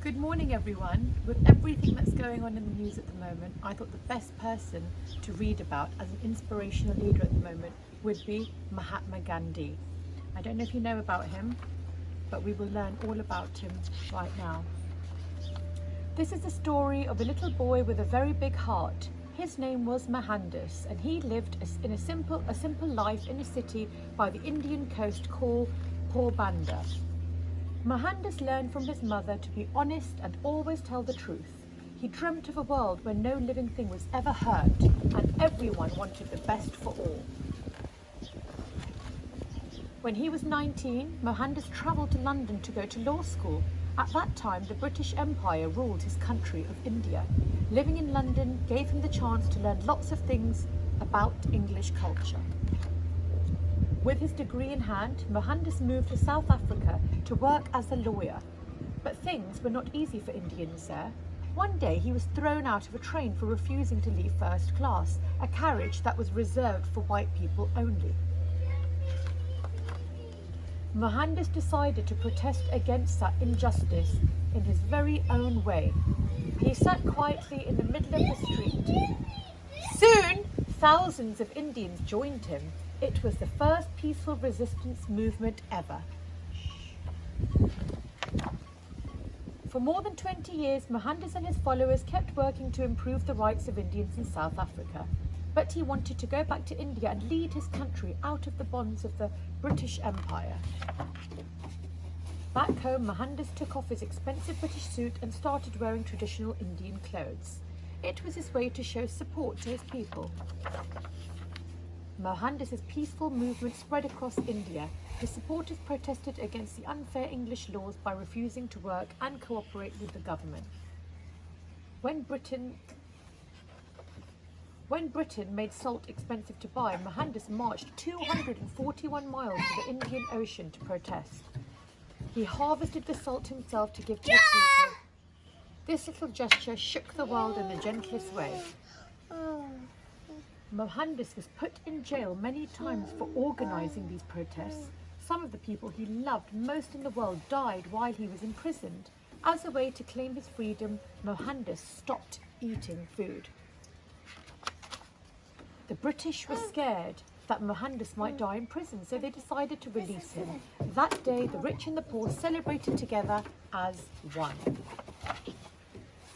Good morning everyone. With everything that's going on in the news at the moment, I thought the best person to read about as an inspirational leader at the moment would be Mahatma Gandhi. I don't know if you know about him, but we will learn all about him right now. This is the story of a little boy with a very big heart. His name was Mohandas, and he lived in a simple life in a city by the Indian coast called Porbandar. Mohandas learned from his mother to be honest and always tell the truth. He dreamt of a world where no living thing was ever hurt and everyone wanted the best for all. When he was 19, Mohandas travelled to London to go to law school. At that time, the British Empire ruled his country of India. Living in London gave him the chance to learn lots of things about English culture. With his degree in hand, Mohandas moved to South Africa to work as a lawyer. But things were not easy for Indians there. One day he was thrown out of a train for refusing to leave first class, a carriage that was reserved for white people only. Mohandas decided to protest against that injustice in his very own way. He sat quietly in the middle of the street. Soon, thousands of Indians joined him. It was the first peaceful resistance movement ever. For more than 20 years, Mohandas and his followers kept working to improve the rights of Indians in South Africa. But he wanted to go back to India and lead his country out of the bonds of the British Empire. Back home, Mohandas took off his expensive British suit and started wearing traditional Indian clothes. It was his way to show support to his people. Mohandas' peaceful movement spread across India. His supporters protested against the unfair English laws by refusing to work and cooperate with the government. When Britain made salt expensive to buy, Mohandas marched 241 miles to the Indian Ocean to protest. He harvested the salt himself to give to the people. This little gesture shook the world in the gentlest way. Mohandas was put in jail many times for organising these protests. Some of the people he loved most in the world died while he was imprisoned. As a way to claim his freedom, Mohandas stopped eating food. The British were scared that Mohandas might die in prison, so they decided to release him. That day, the rich and the poor celebrated together as one.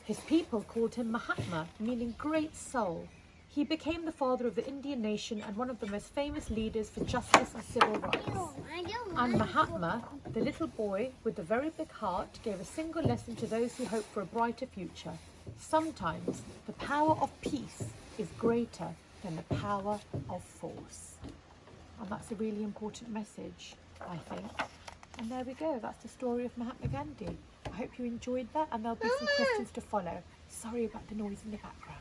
His people called him Mahatma, meaning great soul. He became the father of the Indian nation and one of the most famous leaders for justice and civil rights. And Mahatma, the little boy with the very big heart, gave a single lesson to those who hope for a brighter future. Sometimes the power of peace is greater than the power of force. And that's a really important message, I think. And there we go, that's the story of Mahatma Gandhi. I hope you enjoyed that, and there'll be some questions to follow. Sorry about the noise in the background.